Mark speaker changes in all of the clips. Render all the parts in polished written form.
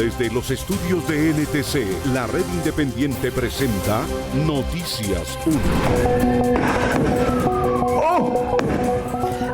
Speaker 1: Desde los estudios de NTC, la red independiente presenta Noticias 1.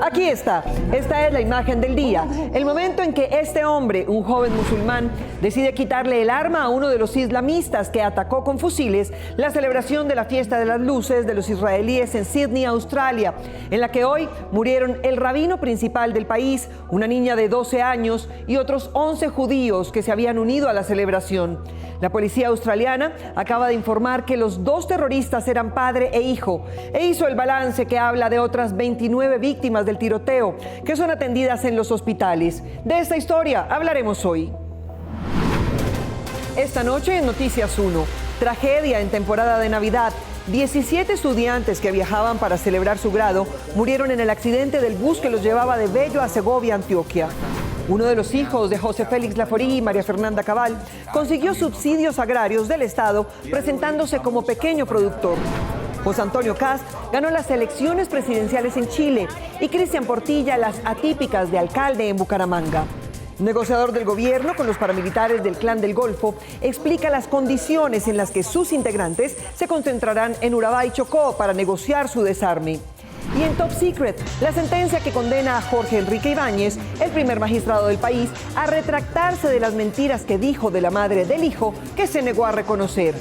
Speaker 2: Aquí está. Esta es la imagen del día. El momento en que este hombre, un joven musulmán, decide quitarle el arma a uno de los islamistas que atacó con fusiles la celebración de la fiesta de las luces de los israelíes en Sydney, Australia, en la que hoy murieron el rabino principal del país, una niña de 12 años y otros 11 judíos que se habían unido a la celebración. La policía australiana acaba de informar que los dos terroristas eran padre e hijo e hizo el balance que habla de otras 29 víctimas del tiroteo que son atendidas en los hospitales. De esta historia hablaremos hoy. Esta noche en Noticias 1, tragedia en temporada de Navidad. 17 estudiantes que viajaban para celebrar su grado murieron en el accidente del bus que los llevaba de Bello a Segovia, Antioquia. Uno de los hijos de José Félix Laforí y María Fernanda Cabal consiguió subsidios agrarios del Estado presentándose como pequeño productor. José Antonio Cast ganó las elecciones presidenciales en Chile y Cristian Portilla las atípicas de alcalde en Bucaramanga. Negociador del gobierno con los paramilitares del Clan del Golfo, explica las condiciones en las que sus integrantes se concentrarán en Urabá y Chocó para negociar su desarme. Y en Top Secret, la sentencia que condena a Jorge Enrique Ibáñez, el primer magistrado del país, a retractarse de las mentiras que dijo de la madre del hijo que se negó a reconocer.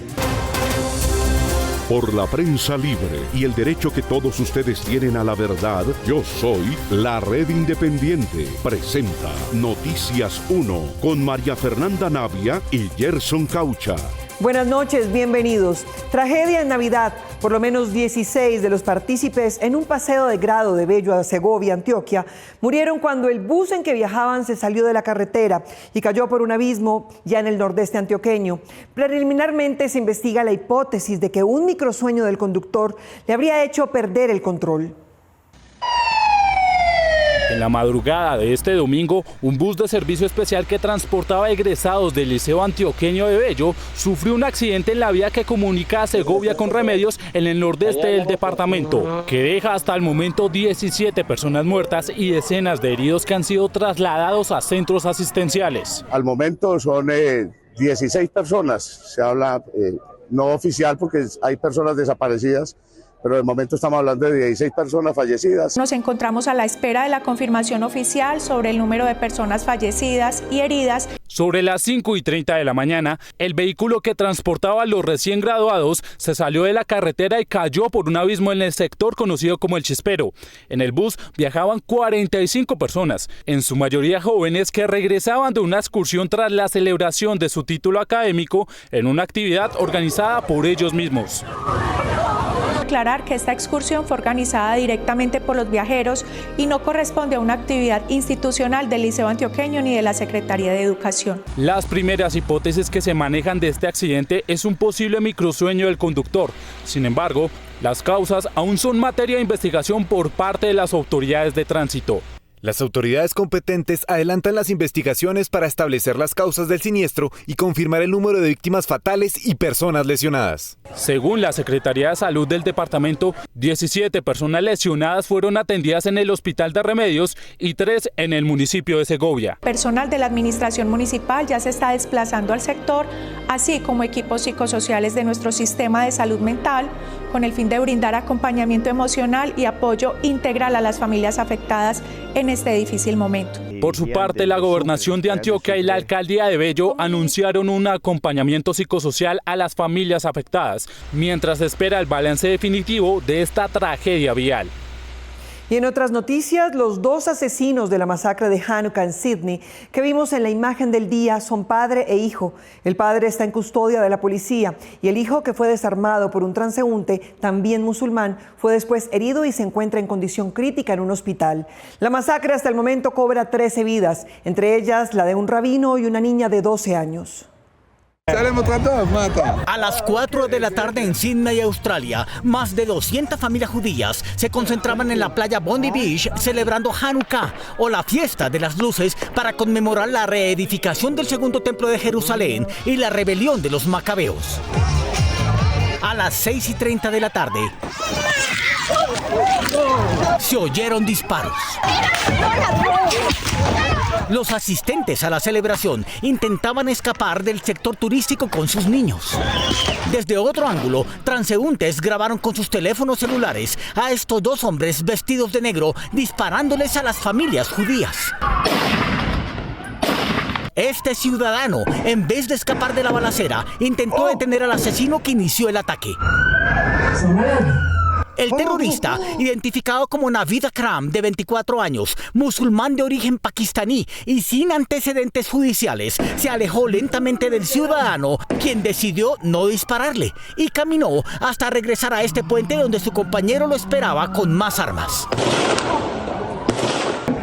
Speaker 1: Por la prensa libre y el derecho que todos ustedes tienen a la verdad, Yo Soy la Red Independiente presenta Noticias 1 con María Fernanda Navia y Gerson Caucha.
Speaker 2: Buenas noches, bienvenidos. Tragedia en Navidad. Por lo menos 16 de los partícipes en un paseo de grado de Bello a Segovia, Antioquia, murieron cuando el bus en que viajaban se salió de la carretera y cayó por un abismo ya en el nordeste antioqueño. Preliminarmente se investiga la hipótesis de que un microsueño del conductor le habría hecho perder el control.
Speaker 3: En la madrugada de este domingo, un bus de servicio especial que transportaba egresados del Liceo Antioqueño de Bello sufrió un accidente en la vía que comunica a Segovia con Remedios en el nordeste del departamento, que deja hasta el momento 17 personas muertas y decenas de heridos que han sido trasladados a centros asistenciales.
Speaker 4: Al momento son 16 personas, se habla no oficial porque hay personas desaparecidas, pero de momento estamos hablando de 16 personas fallecidas.
Speaker 5: Nos encontramos a la espera de la confirmación oficial sobre el número de personas fallecidas y heridas.
Speaker 3: Sobre las 5:30 de la mañana, el vehículo que transportaba a los recién graduados se salió de la carretera y cayó por un abismo en el sector conocido como El Chispero. En el bus viajaban 45 personas, en su mayoría jóvenes que regresaban de una excursión tras la celebración de su título académico en una actividad organizada por ellos mismos.
Speaker 5: Aclarar que esta excursión fue organizada directamente por los viajeros y no corresponde a una actividad institucional del Liceo Antioqueño ni de la Secretaría de Educación.
Speaker 3: Las primeras hipótesis que se manejan de este accidente es un posible microsueño del conductor. Sin embargo, las causas aún son materia de investigación por parte de las autoridades de tránsito.
Speaker 6: Las autoridades competentes adelantan las investigaciones para establecer las causas del siniestro y confirmar el número de víctimas fatales y personas lesionadas.
Speaker 3: Según la Secretaría de Salud del departamento, 17 personas lesionadas fueron atendidas en el Hospital de Remedios y 3 en el municipio de Segovia.
Speaker 5: Personal de la administración municipal ya se está desplazando al sector, así como equipos psicosociales de nuestro sistema de salud mental, con el fin de brindar acompañamiento emocional y apoyo integral a las familias afectadas en este difícil momento.
Speaker 3: Por su parte, la Gobernación de Antioquia y la Alcaldía de Bello anunciaron un acompañamiento psicosocial a las familias afectadas, mientras se espera el balance definitivo de esta tragedia vial.
Speaker 2: Y en otras noticias, los dos asesinos de la masacre de Hanukkah en Sydney que vimos en la imagen del día son padre e hijo. El padre está en custodia de la policía y el hijo, que fue desarmado por un transeúnte, también musulmán, fue después herido y se encuentra en condición crítica en un hospital. La masacre hasta el momento cobra 13 vidas, entre ellas la de un rabino y una niña de 12 años.
Speaker 7: A las 4 de la tarde en Sydney, Australia, más de 200 familias judías se concentraban en la playa Bondi Beach celebrando Hanukkah, o la fiesta de las luces, para conmemorar la reedificación del segundo templo de Jerusalén y la rebelión de los macabeos. A las 6:30 de la tarde, Se oyeron disparos. Los asistentes a la celebración intentaban escapar del sector turístico con sus niños. Desde otro ángulo, transeúntes grabaron con sus teléfonos celulares a estos dos hombres vestidos de negro disparándoles a las familias judías. Este ciudadano, en vez de escapar de la balacera, intentó detener al asesino que inició el ataque. El terrorista, identificado como Navid Akram, de 24 años, musulmán de origen pakistaní y sin antecedentes judiciales, se alejó lentamente del ciudadano, quien decidió no dispararle, y caminó hasta regresar a este puente donde su compañero lo esperaba con más armas.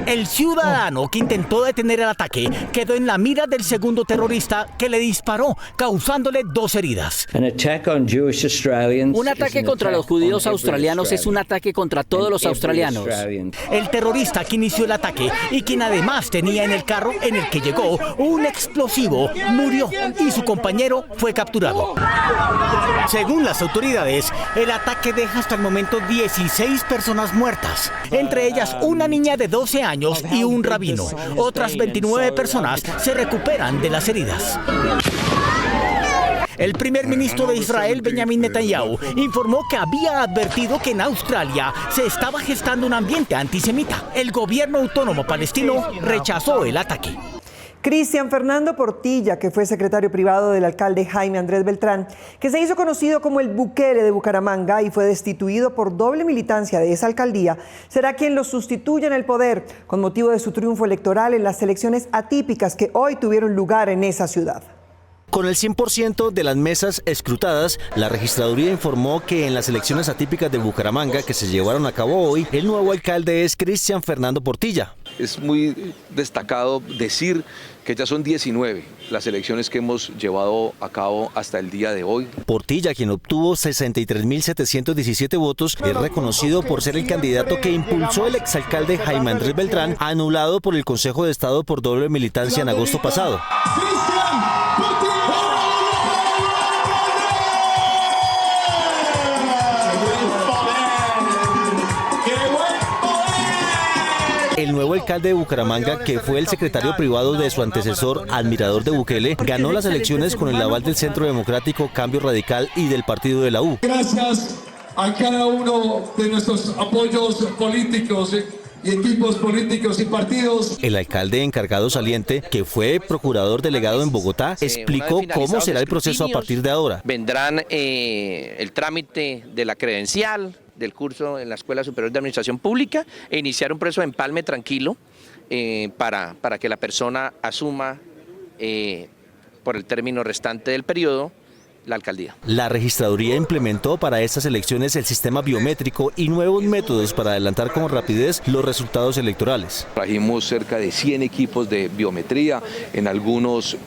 Speaker 7: El ciudadano que intentó detener el ataque quedó en la mira del segundo terrorista que le disparó, causándole 2 heridas.
Speaker 8: Un ataque contra los judíos australianos es un ataque contra todos los australianos.
Speaker 7: El terrorista que inició el ataque y quien además tenía en el carro en el que llegó un explosivo murió y su compañero fue capturado. Según las autoridades, el ataque deja hasta el momento 16 personas muertas, entre ellas una niña de 12 años y un rabino. Otras 29 personas se recuperan de las heridas. El primer ministro de Israel, Benjamin Netanyahu, informó que había advertido que en Australia se estaba gestando un ambiente antisemita. El gobierno autónomo palestino rechazó el ataque.
Speaker 2: Cristian Fernando Portilla, que fue secretario privado del alcalde Jaime Andrés Beltrán, que se hizo conocido como el Bukele de Bucaramanga y fue destituido por doble militancia de esa alcaldía, será quien lo sustituya en el poder con motivo de su triunfo electoral en las elecciones atípicas que hoy tuvieron lugar en esa ciudad.
Speaker 9: Con el 100% de las mesas escrutadas, la registraduría informó que en las elecciones atípicas de Bucaramanga que se llevaron a cabo hoy, el nuevo alcalde es Cristian Fernando Portilla.
Speaker 10: Es muy destacado decir que ya son 19 las elecciones que hemos llevado a cabo hasta el día de hoy.
Speaker 9: Portilla, quien obtuvo 63.717 votos, es reconocido por ser el candidato que impulsó el exalcalde Jaime Andrés Beltrán, anulado por el Consejo de Estado por doble militancia en agosto pasado. El nuevo alcalde de Bucaramanga, que fue el secretario privado de su antecesor, admirador de Bukele, ganó las elecciones con el aval del Centro Democrático, Cambio Radical y del partido de la U.
Speaker 11: Gracias a cada uno de nuestros apoyos políticos y equipos políticos y partidos.
Speaker 9: El alcalde encargado saliente, que fue procurador delegado en Bogotá, explicó cómo será el proceso a partir de ahora.
Speaker 12: Vendrán el trámite de la credencial, del curso en la Escuela Superior de Administración Pública e iniciar un proceso de empalme tranquilo para que la persona asuma por el término restante del periodo la alcaldía.
Speaker 9: La registraduría implementó para estas elecciones el sistema biométrico y nuevos métodos para adelantar con rapidez los resultados electorales.
Speaker 10: Trajimos cerca de 100 equipos de biometría en algunos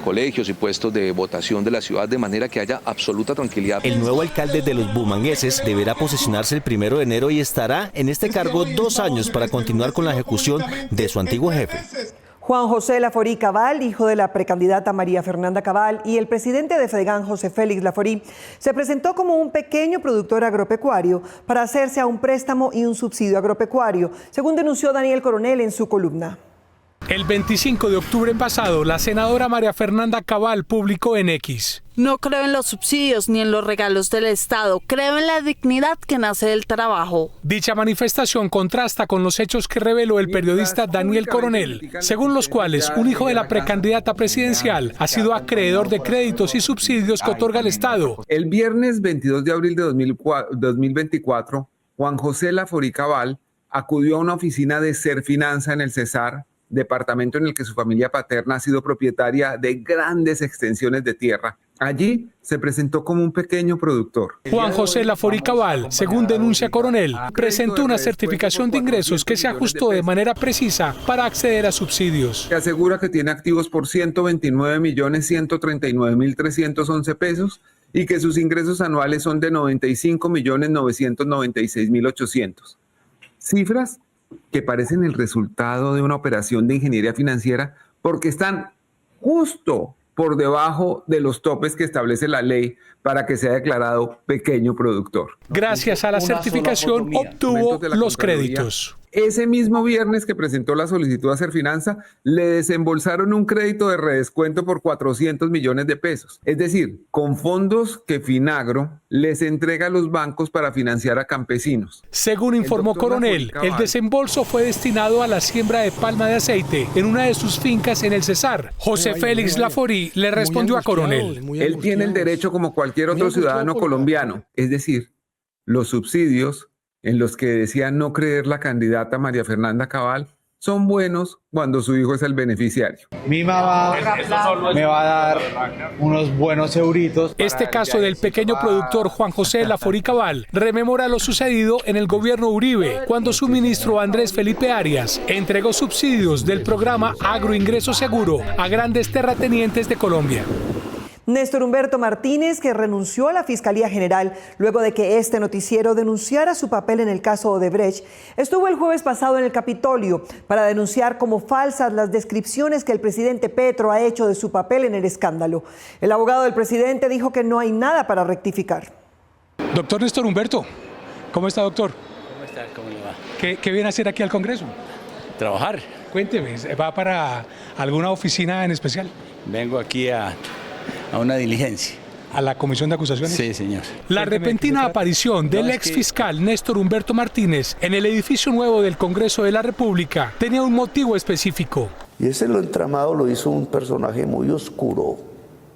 Speaker 10: colegios y puestos de votación de la ciudad, de manera que haya absoluta tranquilidad.
Speaker 9: El nuevo alcalde de los bumangueses deberá posesionarse el 1 de enero y estará en este cargo 2 años para continuar con la ejecución de su antiguo jefe.
Speaker 2: Juan José Laforí Cabal, hijo de la precandidata María Fernanda Cabal, y el presidente de FEDEGAN, José Félix Laforí, se presentó como un pequeño productor agropecuario para hacerse a un préstamo y un subsidio agropecuario, según denunció Daniel Coronel en su columna.
Speaker 13: El 25 de octubre pasado, la senadora María Fernanda Cabal publicó en X:
Speaker 14: no creo en los subsidios ni en los regalos del Estado, creo en la dignidad que nace del trabajo.
Speaker 13: Dicha manifestación contrasta con los hechos que reveló el periodista Daniel Coronel, según los cuales un hijo de la precandidata presidencial ha sido acreedor de créditos y subsidios que otorga el Estado.
Speaker 15: El viernes 22 de abril de 2024, Juan José Laforí Cabal acudió a una oficina de Serfinanza en el Cesar, departamento en el que su familia paterna ha sido propietaria de grandes extensiones de tierra. Allí se presentó como un pequeño productor.
Speaker 13: Juan José Laforí Cabal, según denuncia Coronel, presentó una certificación de ingresos que se ajustó de manera precisa para acceder a subsidios.
Speaker 15: Se asegura que tiene activos por 129.139.311 pesos y que sus ingresos anuales son de 95.996.800. Cifras que parecen el resultado de una operación de ingeniería financiera porque están justo por debajo de los topes que establece la ley para que sea declarado pequeño productor.
Speaker 13: Gracias a la certificación obtuvo los créditos.
Speaker 15: Ese mismo viernes que presentó la solicitud a Serfinanza, le desembolsaron un crédito de redescuento por 400 millones de pesos. Es decir, con fondos que Finagro les entrega a los bancos para financiar a campesinos.
Speaker 13: Según informó Coronel, el desembolso fue destinado a la siembra de palma de aceite en una de sus fincas en el Cesar. José Félix Laforí le respondió a Coronel.
Speaker 15: Él tiene el derecho como cualquier otro ciudadano colombiano, es decir, los subsidios en los que decía no creer la candidata María Fernanda Cabal son buenos cuando su hijo es el beneficiario.
Speaker 16: Mi mamá me va a dar unos buenos euritos.
Speaker 13: Este caso del pequeño productor Juan José Laforí Cabal rememora lo sucedido en el gobierno Uribe, cuando su ministro Andrés Felipe Arias entregó subsidios del programa Agroingreso Seguro a grandes terratenientes de Colombia.
Speaker 2: Néstor Humberto Martínez, que renunció a la Fiscalía General luego de que este noticiero denunciara su papel en el caso Odebrecht, estuvo el jueves pasado en el Capitolio para denunciar como falsas las descripciones que el presidente Petro ha hecho de su papel en el escándalo. El abogado del presidente dijo que no hay nada para rectificar.
Speaker 13: Doctor Néstor Humberto, ¿cómo está, doctor?
Speaker 17: ¿Cómo está? ¿Cómo le va?
Speaker 13: ¿Qué viene a hacer aquí al Congreso?
Speaker 17: Trabajar.
Speaker 13: Cuénteme, ¿va para alguna oficina en especial?
Speaker 17: Vengo aquí a una diligencia.
Speaker 13: ¿A la comisión de acusaciones?
Speaker 17: Sí, señor.
Speaker 13: La repentina aparición del ex fiscal Néstor Humberto Martínez en el edificio nuevo del Congreso de la República tenía un motivo específico.
Speaker 18: Y ese lo entramado lo hizo un personaje muy oscuro,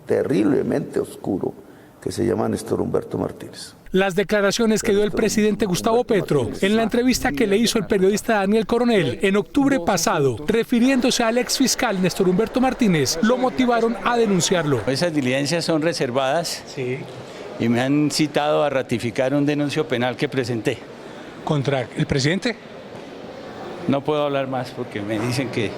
Speaker 18: terriblemente oscuro, que se llama Néstor Humberto Martínez.
Speaker 13: Las declaraciones que dio el presidente Gustavo Petro en la entrevista que le hizo el periodista Daniel Coronel en octubre pasado, refiriéndose al ex fiscal Néstor Humberto Martínez, lo motivaron a denunciarlo.
Speaker 17: Esas diligencias son reservadas y me han citado a ratificar un denuncio penal que presenté.
Speaker 13: ¿Contra el presidente?
Speaker 17: No puedo hablar más porque me dicen que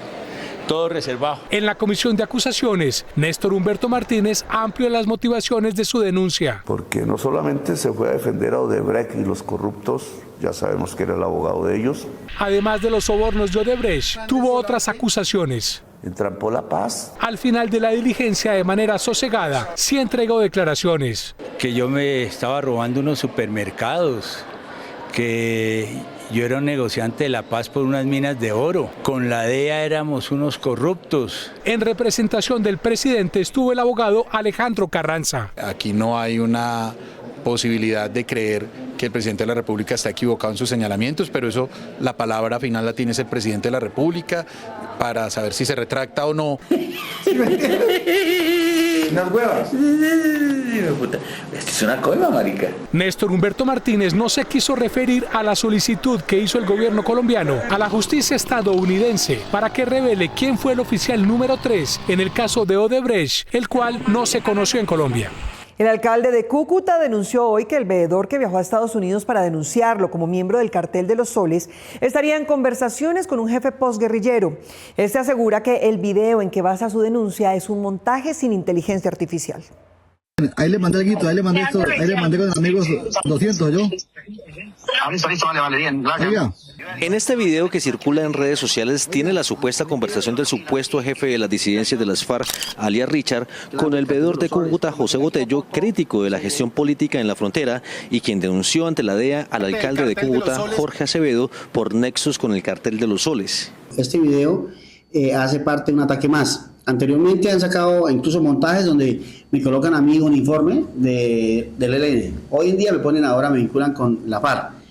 Speaker 17: todo reservado.
Speaker 13: En la comisión de acusaciones, Néstor Humberto Martínez amplió las motivaciones de su denuncia.
Speaker 18: Porque no solamente se fue a defender a Odebrecht y los corruptos, ya sabemos que era el abogado de ellos.
Speaker 13: Además de los sobornos de Odebrecht, tuvo otras acusaciones.
Speaker 18: Entrampó la paz.
Speaker 13: Al final de la diligencia, de manera sosegada, sí entregó declaraciones.
Speaker 17: Que yo me estaba robando unos supermercados, que yo era un negociante de la paz por unas minas de oro. Con la DEA éramos unos corruptos.
Speaker 13: En representación del presidente estuvo el abogado Alejandro Carranza.
Speaker 19: Aquí no hay una posibilidad de creer que el presidente de la República está equivocado en sus señalamientos, pero eso, la palabra final la tiene el presidente de la República para saber si se retracta o no.
Speaker 20: Unas huevas. Esto es una coima, marica.
Speaker 13: Néstor Humberto Martínez no se quiso referir a la solicitud que hizo el gobierno colombiano a la justicia estadounidense para que revele quién fue el oficial número 3 en el caso de Odebrecht, el cual no se conoció en Colombia.
Speaker 2: El alcalde de Cúcuta denunció hoy que el veedor que viajó a Estados Unidos para denunciarlo como miembro del Cartel de los Soles estaría en conversaciones con un jefe postguerrillero. Este asegura que el video en que basa su denuncia es un montaje sin inteligencia artificial.
Speaker 21: Ahí le mandé el guito, ahí le mandé esto, ahí le mandé con amigos 200 yo.
Speaker 22: Listo, vale, bien, gracias. En este video que circula en redes sociales tiene la supuesta conversación del supuesto jefe de las disidencias de las FARC, alias Richard, con el veedor de Cúcuta, José Botello, crítico de la gestión política en la frontera y quien denunció ante la DEA al alcalde de Cúcuta, Jorge Acevedo, por nexos con el Cartel de los Soles.
Speaker 23: Este video hace parte de un ataque más. Anteriormente han sacado incluso montajes donde me colocan a mí un uniforme del ELN. Hoy en día me vinculan con la FARC.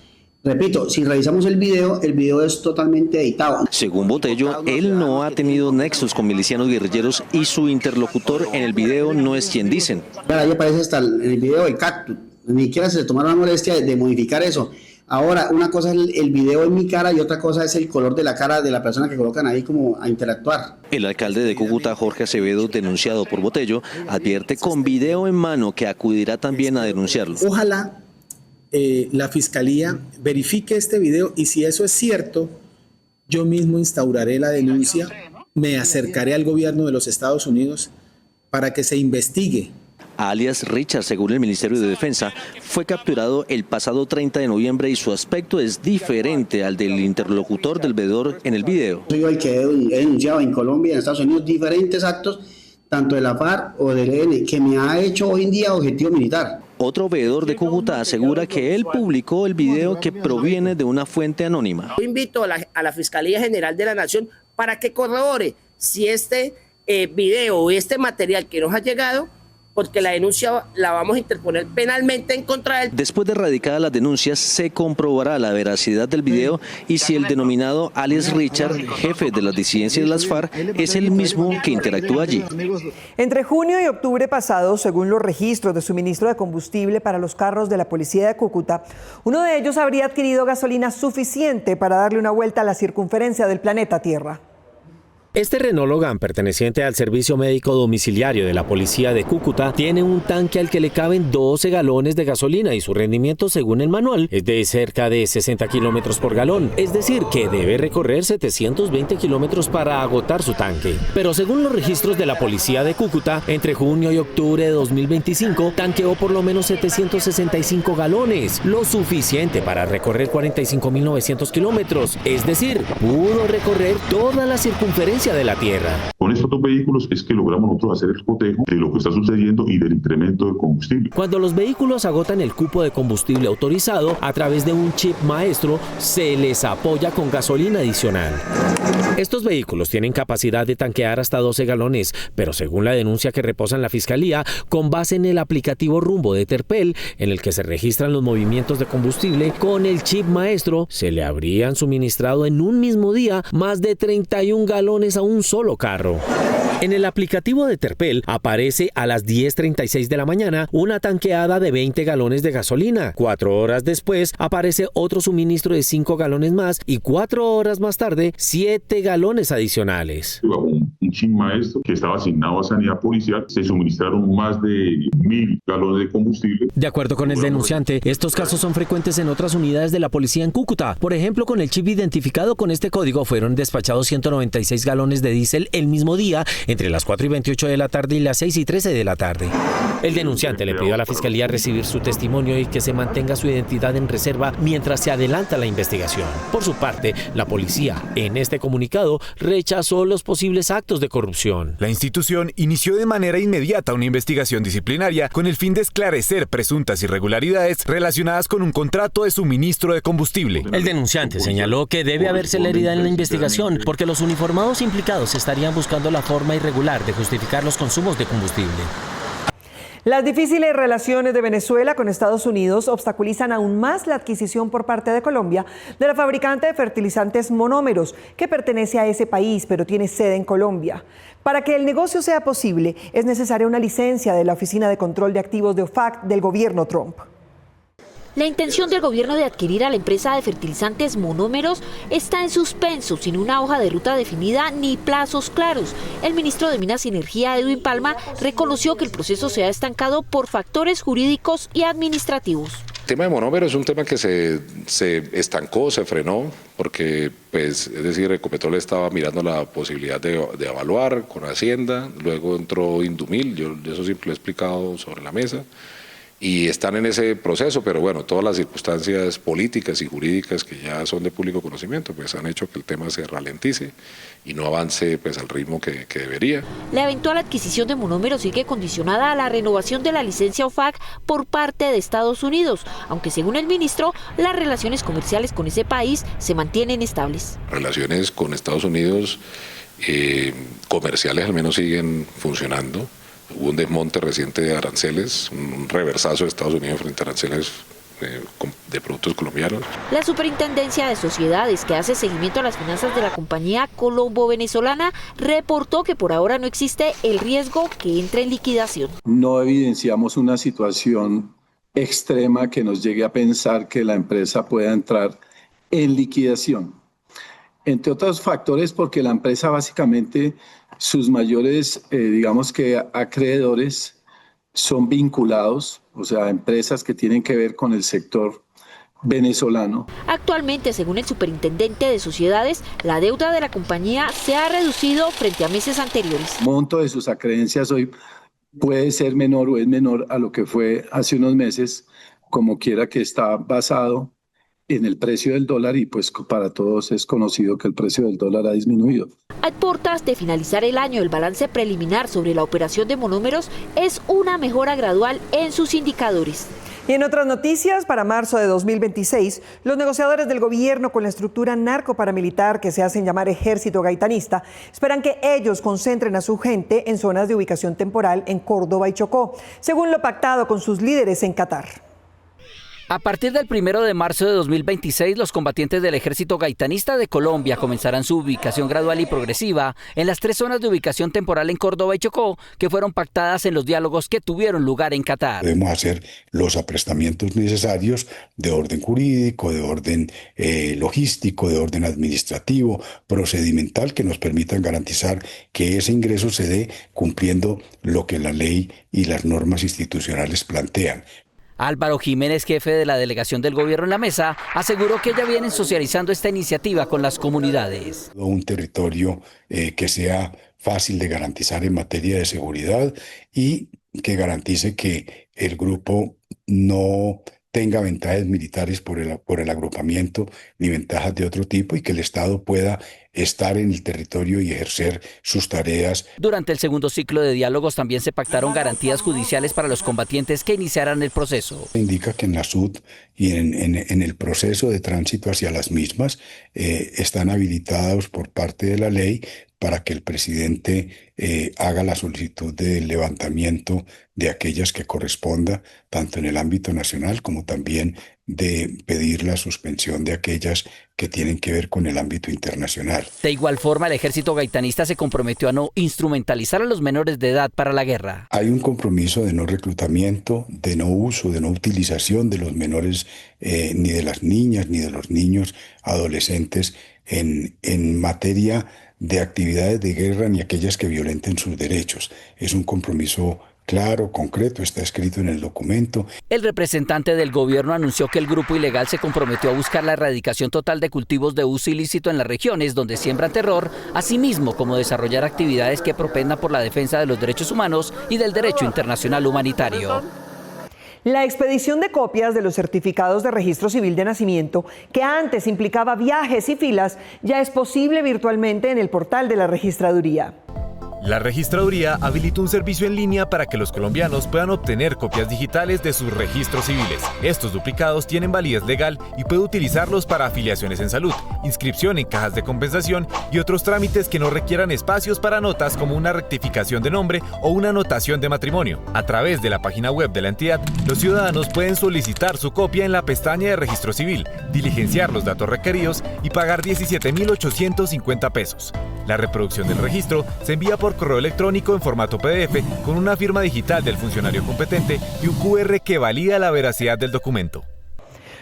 Speaker 23: Repito, si revisamos el video es totalmente editado.
Speaker 22: Según Botello, él no ha tenido nexos con milicianos guerrilleros y su interlocutor en el video no es quien dicen.
Speaker 23: Ahí aparece hasta en el video el cactus. Ni siquiera se tomaron la molestia de modificar eso. Ahora, una cosa es el video en mi cara y otra cosa es el color de la cara de la persona que colocan ahí como a interactuar.
Speaker 22: El alcalde de Cúcuta, Jorge Acevedo, denunciado por Botello, advierte con video en mano que acudirá también a denunciarlo.
Speaker 24: Ojalá la Fiscalía verifique este video y si eso es cierto, yo mismo instauraré la denuncia, me acercaré al gobierno de los Estados Unidos para que se investigue.
Speaker 22: Alias Richard, según el Ministerio de Defensa, fue capturado el pasado 30 de noviembre y su aspecto es diferente al del interlocutor del veedor en el video.
Speaker 23: Soy yo el que he denunciado en Colombia y en Estados Unidos diferentes actos, tanto de la FARC o del ELN, que me ha hecho hoy en día objetivo militar.
Speaker 22: Otro veedor de Cúcuta asegura que él publicó el video que proviene de una fuente anónima.
Speaker 1: Yo invito a la Fiscalía General de la Nación para que corrobore si este video o este material que nos ha llegado, porque la denuncia la vamos a interponer penalmente en contra de él.
Speaker 22: Después de radicadas las denuncias, se comprobará la veracidad del video y si el denominado alias Richard, jefe de las disidencias de las FARC, es el mismo que interactúa allí.
Speaker 2: Entre junio y octubre pasado, según los registros de suministro de combustible para los carros de la policía de Cúcuta, uno de ellos habría adquirido gasolina suficiente para darle una vuelta a la circunferencia del planeta Tierra.
Speaker 4: Este Renault Logan, perteneciente al servicio médico domiciliario de la policía de Cúcuta, tiene un tanque al que le caben 12 galones de gasolina y su rendimiento, según el manual, es de cerca de 60 kilómetros por galón, es decir, que debe recorrer 720 kilómetros para agotar su tanque. Pero según los registros de la policía de Cúcuta, entre junio y octubre de 2025, tanqueó por lo menos 765 galones, lo suficiente para recorrer 45.900 kilómetros, es decir, pudo recorrer toda la circunferencia de la Tierra.
Speaker 5: Con estos dos vehículos es que logramos nosotros hacer el cotejo de lo que está sucediendo y del incremento de combustible.
Speaker 4: Cuando los vehículos agotan el cupo de combustible autorizado, a través de un chip maestro, se les apoya con gasolina adicional. Estos vehículos tienen capacidad de tanquear hasta 12 galones, pero según la denuncia que reposa en la Fiscalía, con base en el aplicativo Rumbo de Terpel, en el que se registran los movimientos de combustible, con el chip maestro se le habrían suministrado en un mismo día más de 31 galones a un solo carro. En el aplicativo de Terpel aparece a las 10:36 de la mañana una tanqueada de 20 galones de gasolina. 4 horas después aparece otro suministro de 5 galones más y 4 horas más tarde 7 galones adicionales.
Speaker 5: Bajo un chip maestro que estaba asignado a Sanidad Policial, se suministraron más de 1.000 galones de combustible.
Speaker 4: De acuerdo con el denunciante, estos casos son frecuentes en otras unidades de la policía en Cúcuta. Por ejemplo, con el chip identificado con este código fueron despachados 196 galones de diésel el mismo día, entre las 4:28 de la tarde y las 6:13 de la tarde. El denunciante le pidió a la Fiscalía recibir su testimonio y que se mantenga su identidad en reserva mientras se adelanta la investigación. Por su parte, la policía, en este comunicado, rechazó los posibles actos de corrupción.
Speaker 6: La institución inició de manera inmediata una investigación disciplinaria con el fin de esclarecer presuntas irregularidades relacionadas con un contrato de suministro de combustible.
Speaker 4: El denunciante señaló que debe haber celeridad en la investigación porque los uniformados implicados estarían buscando la forma irregular de justificar los consumos de combustible.
Speaker 2: Las difíciles relaciones de Venezuela con Estados Unidos obstaculizan aún más la adquisición por parte de Colombia de la fabricante de fertilizantes Monómeros, que pertenece a ese país pero tiene sede en Colombia. Para que el negocio sea posible, es necesaria una licencia de la Oficina de Control de Activos de OFAC del gobierno Trump.
Speaker 25: La intención del gobierno de adquirir a la empresa de fertilizantes Monómeros está en suspenso, sin una hoja de ruta definida ni plazos claros. El ministro de Minas y Energía, Edwin Palma, reconoció que el proceso se ha estancado por factores jurídicos y administrativos.
Speaker 26: El tema de Monómeros es un tema que se estancó, se frenó, porque, es decir, Ecopetrol estaba mirando la posibilidad de evaluar con Hacienda, luego entró Indumil, yo eso siempre lo he explicado sobre la mesa. Y están en ese proceso, pero bueno, todas las circunstancias políticas y jurídicas que ya son de público conocimiento, pues han hecho que el tema se ralentice y no avance pues al ritmo que debería.
Speaker 25: La eventual adquisición de Monómeros sigue condicionada a la renovación de la licencia OFAC por parte de Estados Unidos, aunque según el ministro, las relaciones comerciales con ese país se mantienen estables.
Speaker 26: Relaciones con Estados Unidos comerciales al menos siguen funcionando. Hubo un desmonte reciente de aranceles, un reversazo de Estados Unidos frente a aranceles de productos colombianos.
Speaker 25: La Superintendencia de Sociedades, que hace seguimiento a las finanzas de la compañía colombo-venezolana, reportó que por ahora no existe el riesgo que entre en liquidación.
Speaker 27: No evidenciamos una situación extrema que nos llegue a pensar que la empresa pueda entrar en liquidación. Entre otros factores porque la empresa básicamente, sus mayores, digamos que acreedores son vinculados, o sea, empresas que tienen que ver con el sector venezolano.
Speaker 25: Actualmente, según el superintendente de sociedades, la deuda de la compañía se ha reducido frente a meses anteriores.
Speaker 27: El monto de sus acreencias hoy puede ser menor o es menor a lo que fue hace unos meses, como quiera que está basado en el precio del dólar y pues para todos es conocido que el precio del dólar ha disminuido.
Speaker 25: A portas de finalizar el año, el balance preliminar sobre la operación de monómeros es una mejora gradual en sus indicadores.
Speaker 2: Y en otras noticias, para marzo de 2026, los negociadores del gobierno con la estructura narco-paramilitar que se hacen llamar Ejército Gaitanista esperan que ellos concentren a su gente en zonas de ubicación temporal en Córdoba y Chocó, según lo pactado con sus líderes en Qatar.
Speaker 3: A partir del 1 de marzo de 2026, los combatientes del Ejército Gaitanista de Colombia comenzarán su ubicación gradual y progresiva en las 3 zonas de ubicación temporal en Córdoba y Chocó, que fueron pactadas en los diálogos que tuvieron lugar en Qatar.
Speaker 7: Debemos hacer los aprestamientos necesarios de orden jurídico, de orden logístico, de orden administrativo, procedimental, que nos permitan garantizar que ese ingreso se dé cumpliendo lo que la ley y las normas institucionales plantean.
Speaker 3: Álvaro Jiménez, jefe de la delegación del gobierno en la mesa, aseguró que ya vienen socializando esta iniciativa con las comunidades.
Speaker 7: Un territorio que sea fácil de garantizar en materia de seguridad y que garantice que el grupo no tenga ventajas militares por el agrupamiento ni ventajas de otro tipo y que el Estado pueda estar en el territorio y ejercer sus tareas.
Speaker 3: Durante el segundo ciclo de diálogos también se pactaron garantías judiciales para los combatientes que iniciaran el proceso.
Speaker 7: Indica que en la SUD y en el proceso de tránsito hacia las mismas están habilitados por parte de la ley para que el presidente haga la solicitud de levantamiento de aquellas que corresponda, tanto en el ámbito nacional como también de pedir la suspensión de aquellas que tienen que ver con el ámbito internacional.
Speaker 3: De igual forma, el Ejército Gaitanista se comprometió a no instrumentalizar a los menores de edad para la guerra.
Speaker 7: Hay un compromiso de no reclutamiento, de no uso, de no utilización de los menores, ni de las niñas, ni de los niños adolescentes en materia de actividades de guerra ni aquellas que violenten sus derechos. Es un compromiso claro, concreto, está escrito en el documento.
Speaker 3: El representante del gobierno anunció que el grupo ilegal se comprometió a buscar la erradicación total de cultivos de uso ilícito en las regiones donde siembran terror, asimismo como desarrollar actividades que propendan por la defensa de los derechos humanos y del derecho internacional humanitario.
Speaker 2: La expedición de copias de los certificados de registro civil de nacimiento, que antes implicaba viajes y filas, ya es posible virtualmente en el portal de la registraduría.
Speaker 6: La registraduría habilita un servicio en línea para que los colombianos puedan obtener copias digitales de sus registros civiles. Estos duplicados tienen validez legal y puede utilizarlos para afiliaciones en salud, inscripción en cajas de compensación y otros trámites que no requieran espacios para notas como una rectificación de nombre o una anotación de matrimonio. A través de la página web de la entidad, los ciudadanos pueden solicitar su copia en la pestaña de registro civil, diligenciar los datos requeridos y pagar 17.850 pesos. La reproducción del registro se envía por correo electrónico en formato PDF con una firma digital del funcionario competente y un QR que valida la veracidad del documento.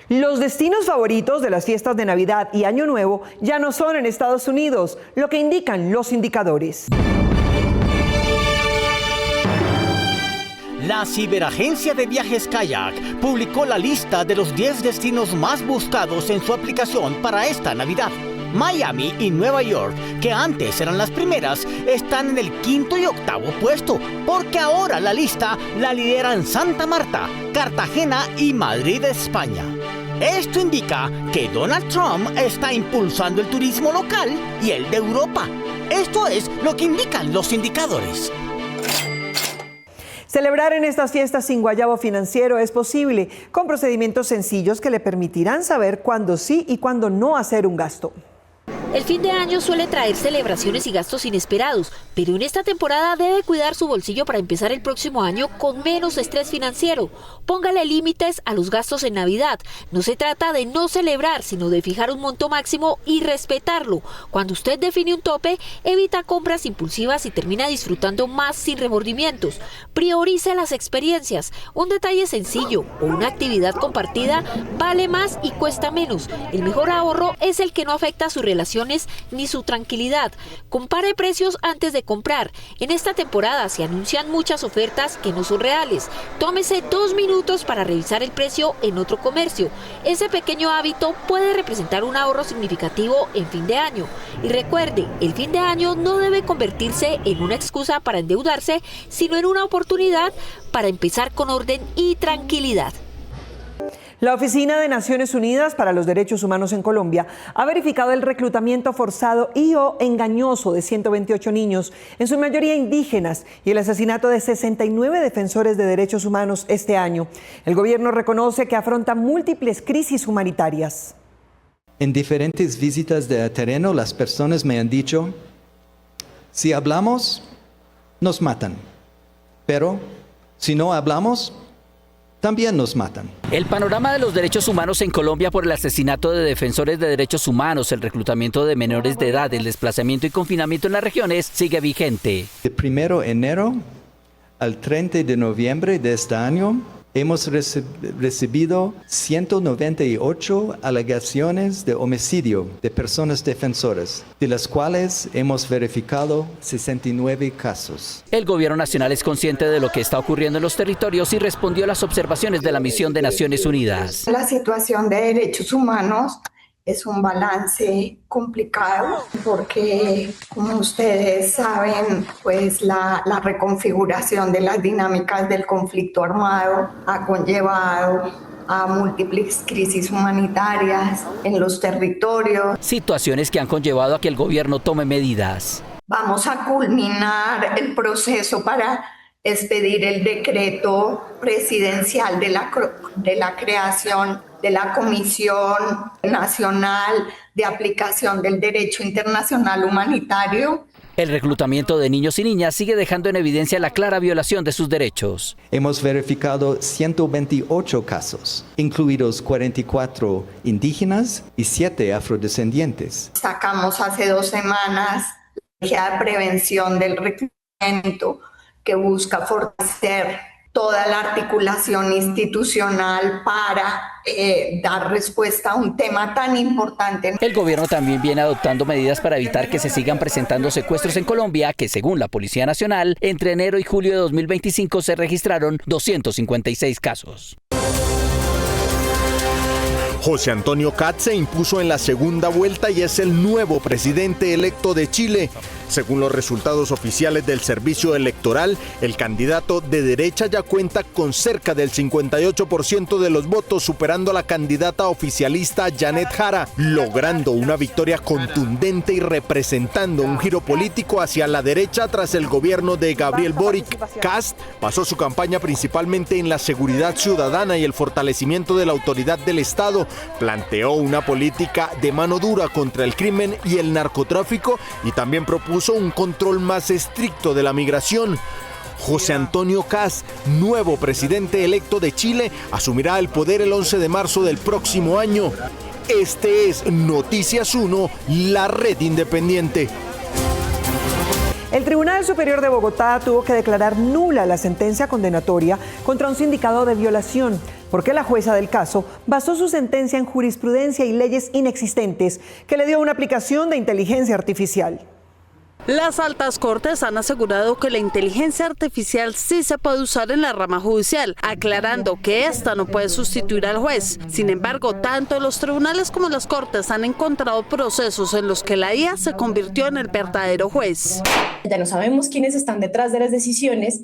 Speaker 2: Los destinos favoritos de las fiestas de Navidad y Año Nuevo ya no son en Estados Unidos, lo que indican los indicadores.
Speaker 8: La ciberagencia de viajes Kayak publicó la lista de los 10 destinos más buscados en su aplicación para esta Navidad. Miami y Nueva York, que antes eran las primeras, están en el 5º y 8º puesto, porque ahora la lista la lideran Santa Marta, Cartagena y Madrid, España. Esto indica que Donald Trump está impulsando el turismo local y el de Europa. Esto es lo que indican los indicadores.
Speaker 2: Celebrar en estas fiestas sin guayabo financiero es posible, con procedimientos sencillos que le permitirán saber cuándo sí y cuándo no hacer un gasto.
Speaker 25: El fin de año suele traer celebraciones y gastos inesperados, pero en esta temporada debe cuidar su bolsillo para empezar el próximo año con menos estrés financiero. Póngale límites a los gastos en Navidad. No se trata de no celebrar, sino de fijar un monto máximo y respetarlo. Cuando usted define un tope, evita compras impulsivas y termina disfrutando más sin remordimientos. Priorice las experiencias. Un detalle sencillo o una actividad compartida vale más y cuesta menos. El mejor ahorro es el que no afecta a su relación ni su tranquilidad. Compare precios antes de comprar. En esta temporada se anuncian muchas ofertas que no son reales. Tómese 2 minutos para revisar el precio en otro comercio. Ese pequeño hábito puede representar un ahorro significativo en fin de año. Y recuerde, el fin de año no debe convertirse en una excusa para endeudarse, sino en una oportunidad para empezar con orden y tranquilidad.
Speaker 2: La Oficina de Naciones Unidas para los Derechos Humanos en Colombia ha verificado el reclutamiento forzado y o engañoso de 128 niños, en su mayoría indígenas, y el asesinato de 69 defensores de derechos humanos este año. El gobierno reconoce que afronta múltiples crisis humanitarias.
Speaker 9: En diferentes visitas de terreno, las personas me han dicho, si hablamos, nos matan, pero si no hablamos, también nos matan.
Speaker 3: El panorama de los derechos humanos en Colombia por el asesinato de defensores de derechos humanos, el reclutamiento de menores de edad, el desplazamiento y confinamiento en las regiones sigue vigente.
Speaker 9: De 1 de enero al 30 de noviembre de este año, hemos recibido 198 alegaciones de homicidio de personas defensoras, de las cuales hemos verificado 69 casos.
Speaker 3: El gobierno nacional es consciente de lo que está ocurriendo en los territorios y respondió a las observaciones de la misión de Naciones Unidas.
Speaker 10: La situación de derechos humanos es un balance complicado porque, como ustedes saben, pues la reconfiguración de las dinámicas del conflicto armado ha conllevado a múltiples crisis humanitarias en los territorios.
Speaker 3: Situaciones que han conllevado a que el gobierno tome medidas.
Speaker 10: Vamos a culminar el proceso para expedir el decreto presidencial de la creación de la Comisión Nacional de Aplicación del Derecho Internacional Humanitario.
Speaker 3: El reclutamiento de niños y niñas sigue dejando en evidencia la clara violación de sus derechos.
Speaker 9: Hemos verificado 128 casos, incluidos 44 indígenas y 7 afrodescendientes.
Speaker 10: Sacamos hace 2 semanas la Guía de Prevención del Reclutamiento, que busca fortalecer toda la articulación institucional para dar respuesta a un tema tan importante.
Speaker 3: El gobierno también viene adoptando medidas para evitar que se sigan presentando secuestros en Colombia, que según la Policía Nacional, entre enero y julio de 2025 se registraron 256 casos.
Speaker 11: José Antonio Kast se impuso en la segunda vuelta y es el nuevo presidente electo de Chile. Según los resultados oficiales del servicio electoral, el candidato de derecha ya cuenta con cerca del 58% de los votos, superando a la candidata oficialista Janet Jara, logrando una victoria contundente y representando un giro político hacia la derecha tras el gobierno de Gabriel Boric. Kast basó su campaña principalmente en la seguridad ciudadana y el fortalecimiento de la autoridad del Estado. Planteó una política de mano dura contra el crimen y el narcotráfico y también propuso un control más estricto de la migración. José Antonio Kast, nuevo presidente electo de Chile, asumirá el poder el 11 de marzo del próximo año. Este es Noticias 1, la red independiente.
Speaker 2: El Tribunal Superior de Bogotá tuvo que declarar nula la sentencia condenatoria contra un sindicado de violación, porque la jueza del caso basó su sentencia en jurisprudencia y leyes inexistentes que le dio una aplicación de inteligencia artificial.
Speaker 12: Las altas cortes han asegurado que la inteligencia artificial sí se puede usar en la rama judicial, aclarando que esta no puede sustituir al juez. Sin embargo, tanto los tribunales como las cortes han encontrado procesos en los que la IA se convirtió en el verdadero juez.
Speaker 14: Ya no sabemos quiénes están detrás de las decisiones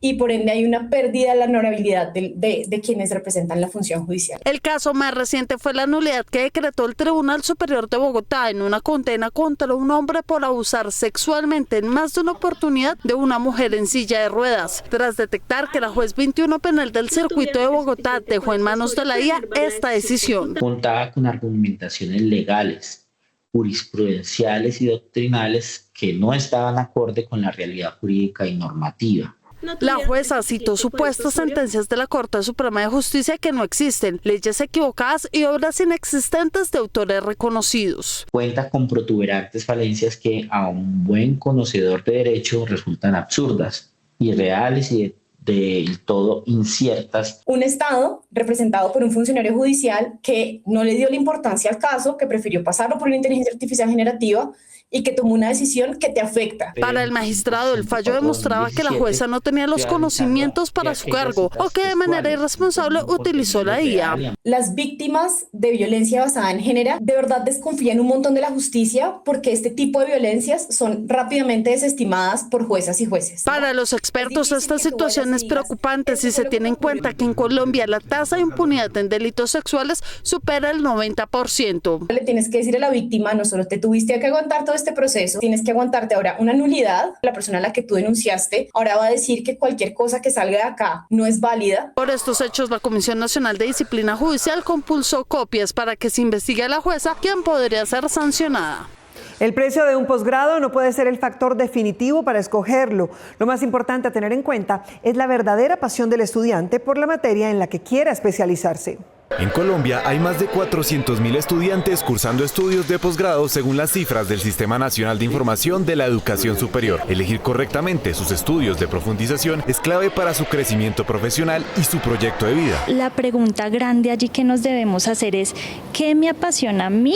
Speaker 14: y por ende hay una pérdida de la honorabilidad de quienes representan la función judicial.
Speaker 12: El caso más reciente fue la nulidad que decretó el Tribunal Superior de Bogotá en una condena contra un hombre por abusar sexualmente en más de una oportunidad de una mujer en silla de ruedas, tras detectar que la juez 21 penal del circuito de Bogotá dejó en manos de la IA esta decisión.
Speaker 15: Contaba con argumentaciones legales, jurisprudenciales y doctrinales que no estaban acorde con la realidad jurídica y normativa.
Speaker 12: La jueza citó supuestas sentencias de la Corte Suprema de Justicia que no existen, leyes equivocadas y obras inexistentes de autores reconocidos.
Speaker 15: Cuenta con protuberantes falencias que a un buen conocedor de derecho resultan absurdas, irreales y del todo inciertas.
Speaker 14: Un Estado representado por un funcionario judicial que no le dio la importancia al caso, que prefirió pasarlo por una inteligencia artificial generativa y que tomó una decisión que te afecta.
Speaker 12: Para el magistrado, el fallo demostraba que la jueza no tenía los conocimientos para su cargo o que de manera irresponsable utilizó la IA.
Speaker 14: Las víctimas de violencia basada en género de verdad desconfían un montón de la justicia porque este tipo de violencias son rápidamente desestimadas por juezas y jueces.
Speaker 12: Para los expertos, esta situación situación es preocupante si se tiene en cuenta que en Colombia la tasa de impunidad en delitos sexuales supera el 90%.
Speaker 14: Le tienes que decir a la víctima, no solo te tuviste que aguantar todo este proceso, tienes que aguantarte ahora una nulidad. La persona a la que tú denunciaste ahora va a decir que cualquier cosa que salga de acá no es válida.
Speaker 12: Por estos hechos, la Comisión Nacional de Disciplina Judicial compulsó copias para que se investigue a la jueza, quien podría ser sancionada.
Speaker 2: El precio de un posgrado no puede ser el factor definitivo para escogerlo. Lo más importante a tener en cuenta es la verdadera pasión del estudiante por la materia en la que quiera especializarse.
Speaker 6: En Colombia hay más de 400.000 estudiantes cursando estudios de posgrado según las cifras del Sistema Nacional de Información de la Educación Superior. Elegir correctamente sus estudios de profundización es clave para su crecimiento profesional y su proyecto de vida.
Speaker 13: La pregunta grande allí que nos debemos hacer es, ¿qué me apasiona a mí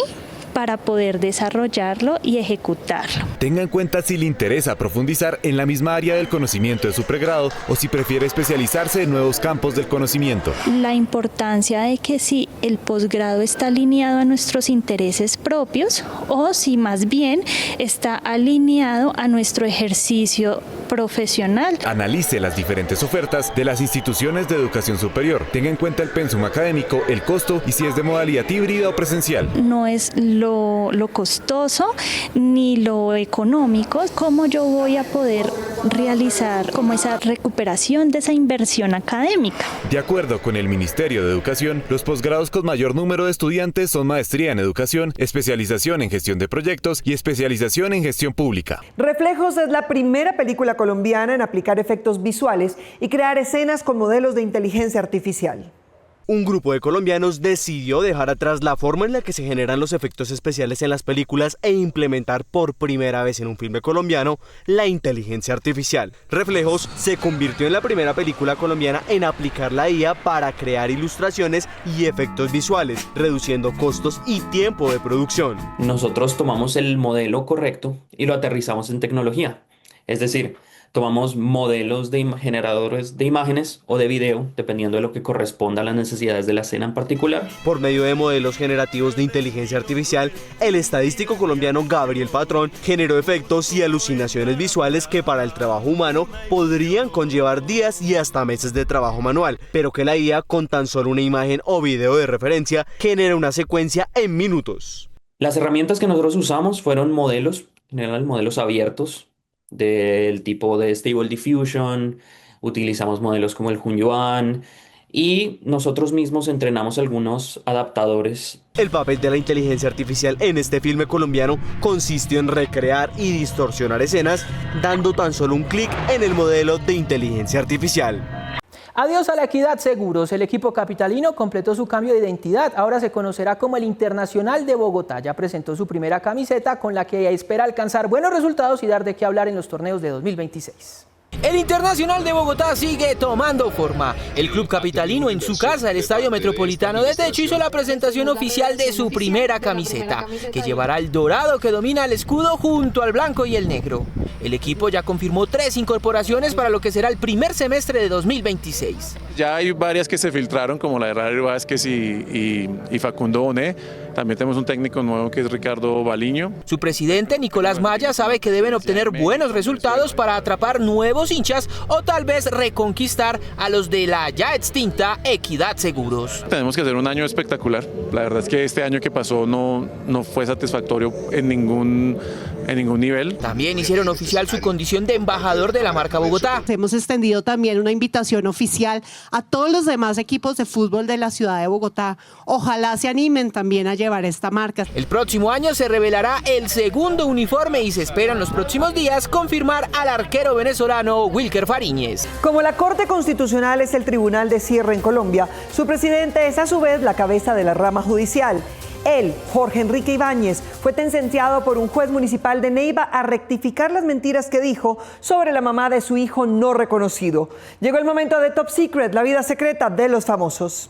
Speaker 13: para poder desarrollarlo y ejecutarlo?
Speaker 6: Tenga en cuenta si le interesa profundizar en la misma área del conocimiento de su pregrado o si prefiere especializarse en nuevos campos del conocimiento.
Speaker 13: La importancia de que si el posgrado está alineado a nuestros intereses propios o si más bien está alineado a nuestro ejercicio profesional.
Speaker 6: Analice las diferentes ofertas de las instituciones de educación superior. Tenga en cuenta el pensum académico, el costo y si es de modalidad híbrida o presencial.
Speaker 13: No es lo costoso ni lo económico, cómo yo voy a poder realizar como esa recuperación de esa inversión académica.
Speaker 6: De acuerdo con el Ministerio de Educación, los posgrados con mayor número de estudiantes son maestría en educación, especialización en gestión de proyectos y especialización en gestión pública.
Speaker 2: Reflejos es la primera película colombiana en aplicar efectos visuales y crear escenas con modelos de inteligencia artificial.
Speaker 16: Un grupo de colombianos decidió dejar atrás la forma en la que se generan los efectos especiales en las películas e implementar por primera vez en un filme colombiano la inteligencia artificial. Reflejos se convirtió en la primera película colombiana en aplicar la IA para crear ilustraciones y efectos visuales, reduciendo costos y tiempo de producción.
Speaker 17: Nosotros tomamos el modelo correcto y lo aterrizamos en tecnología, es decir, tomamos modelos de generadores de imágenes o de video, dependiendo de lo que corresponda a las necesidades de la escena en particular.
Speaker 16: Por medio de modelos generativos de inteligencia artificial, el estadístico colombiano Gabriel Patrón generó efectos y alucinaciones visuales que para el trabajo humano podrían conllevar días y hasta meses de trabajo manual, pero que la IA con tan solo una imagen o video de referencia genera una secuencia en minutos.
Speaker 17: Las herramientas que nosotros usamos fueron modelos, en general modelos abiertos, del tipo de Stable Diffusion, utilizamos modelos como el Hunyuan y nosotros mismos entrenamos algunos adaptadores.
Speaker 16: El papel de la inteligencia artificial en este filme colombiano consistió en recrear y distorsionar escenas dando tan solo un clic en el modelo de inteligencia artificial.
Speaker 18: Adiós a la Equidad Seguros. El equipo capitalino completó su cambio de identidad. Ahora se conocerá como el Internacional de Bogotá. Ya presentó su primera camiseta con la que espera alcanzar buenos resultados y dar de qué hablar en los torneos de 2026. El Internacional de Bogotá sigue tomando forma. El club capitalino en su casa, el Estadio Metropolitano de Techo, hizo la presentación oficial de su primera camiseta, que llevará el dorado que domina el escudo junto al blanco y el negro. El equipo ya confirmó 3 incorporaciones para lo que será el primer semestre de 2026.
Speaker 19: Ya hay varias que se filtraron, como la de Raúl Vázquez y Facundo Bonet. También tenemos un técnico nuevo que es Ricardo Baliño.
Speaker 18: Su presidente, Nicolás Maya, sabe que deben obtener buenos resultados para atrapar nuevos hinchas o tal vez reconquistar a los de la ya extinta Equidad Seguros.
Speaker 19: Tenemos que hacer un año espectacular. La verdad es que este año que pasó no fue satisfactorio en ningún nivel.
Speaker 18: También hicieron oficial su condición de embajador de la marca Bogotá.
Speaker 20: Hemos extendido también una invitación oficial a todos los demás equipos de fútbol de la ciudad de Bogotá. Ojalá se animen también a llevar esta marca.
Speaker 18: El próximo año se revelará el segundo uniforme y se espera en los próximos días confirmar al arquero venezolano Wilker Fariñez.
Speaker 2: Como la Corte Constitucional es el tribunal de cierre en Colombia, su presidente es a su vez la cabeza de la rama judicial. Él, Jorge Enrique Ibáñez, fue sentenciado por un juez municipal de Neiva a rectificar las mentiras que dijo sobre la mamá de su hijo no reconocido. Llegó el momento de Top Secret, la vida secreta de los famosos.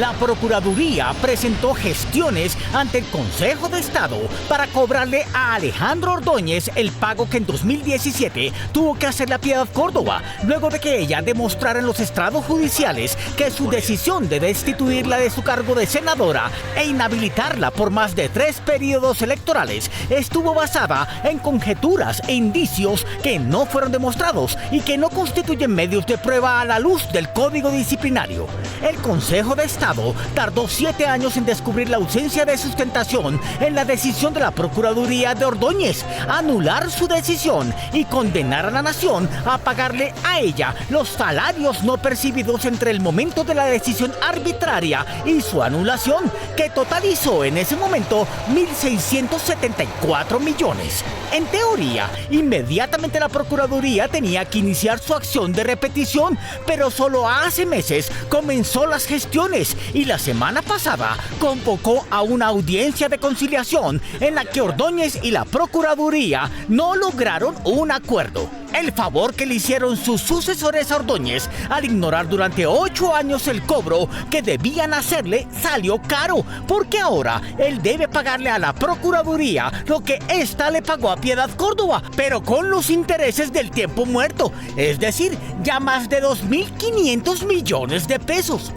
Speaker 8: la Procuraduría presentó gestiones ante el Consejo de Estado para cobrarle a Alejandro Ordóñez el pago que en 2017 tuvo que hacerle a Piedad Córdoba, luego de que ella demostrara en los estrados judiciales que su decisión de destituirla de su cargo de senadora e inhabilitarla por más de 3 periodos electorales estuvo basada en conjeturas e indicios que no fueron demostrados y que no constituyen medios de prueba a la luz del Código Disciplinario. El Consejo de Estado tardó 7 años en descubrir la ausencia de sustentación en la decisión de la Procuraduría de Ordóñez, anular su decisión y condenar a la nación a pagarle a ella los salarios no percibidos entre el momento de la decisión arbitraria y su anulación, que totalizó en ese momento 1.674 millones. En teoría, inmediatamente la Procuraduría tenía que iniciar su acción de repetición, pero solo hace meses comenzó las gestiones y la semana pasada convocó a una audiencia de conciliación en la que Ordóñez y la Procuraduría no lograron un acuerdo. El favor que le hicieron sus sucesores a Ordóñez al ignorar durante 8 años el cobro que debían hacerle salió caro, porque ahora él debe pagarle a la Procuraduría lo que ésta le pagó a Piedad Córdoba, pero con los intereses del tiempo muerto, es decir, ya más de 2.500 millones de pesos.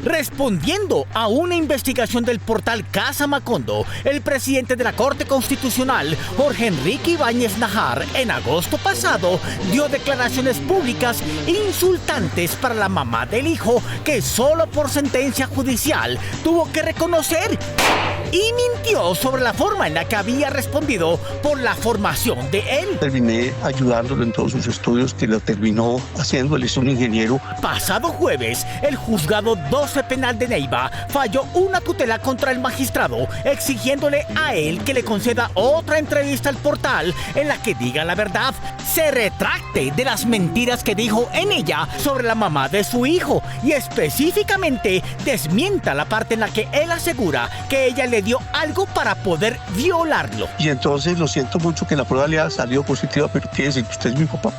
Speaker 8: Respondiendo a una investigación del portal Casa Macondo, el presidente de la Corte Constitucional, Jorge Enrique Ibáñez Najar, en agosto pasado, dio declaraciones públicas insultantes para la mamá del hijo, que solo por sentencia judicial tuvo que reconocer, y mintió sobre la forma en la que había respondido por la formación de él.
Speaker 1: Terminé ayudándolo en todos sus estudios, que lo terminó haciendo, él es un ingeniero.
Speaker 8: Pasado jueves, el juzgado 12 penal de Neiva falló una tutela contra el magistrado, exigiéndole a él que le conceda otra entrevista al portal en la que diga la verdad, se retracte de las mentiras que dijo en ella sobre la mamá de su hijo y específicamente desmienta la parte en la que él asegura que ella le dio algo para poder violarlo.
Speaker 1: Y entonces lo siento mucho que la prueba le ha salido positiva, pero quiere decir que usted es mi papá.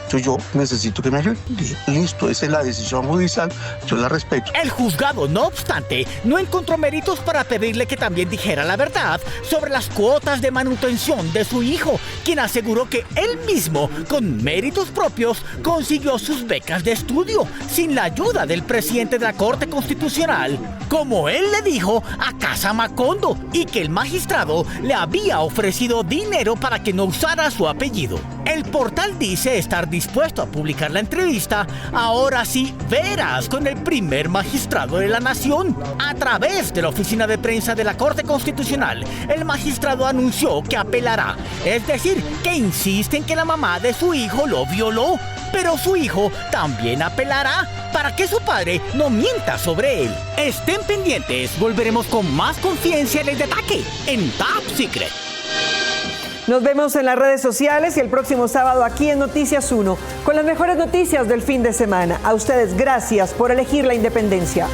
Speaker 1: Entonces yo necesito que me ayude. Listo, esa es la decisión judicial, yo la respeto.
Speaker 8: El juzgado, no obstante, no encontró méritos para pedirle que también dijera la verdad sobre las cuotas de manutención de su hijo, quien aseguró que él mismo, con méritos propios, consiguió sus becas de estudio, sin la ayuda del presidente de la Corte Constitucional, como él le dijo a Casa Macondo, y que el magistrado le había ofrecido dinero para que no usara su apellido. El portal dice estar dispuesto a publicar la entrevista, ahora sí veras, con el primer magistrado de la nación. A través de la oficina de prensa de la Corte Constitucional, el magistrado anunció que apelará, es decir, que insiste en que la mamá de su hijo lo violó, pero su hijo también apelará para que su padre no mienta sobre él. Estén pendientes, volveremos con más Confidencial de Ataque en Top Secret.
Speaker 2: Nos vemos en las redes sociales y el próximo sábado aquí en Noticias 1 con las mejores noticias del fin de semana. A ustedes, gracias por elegir la independencia.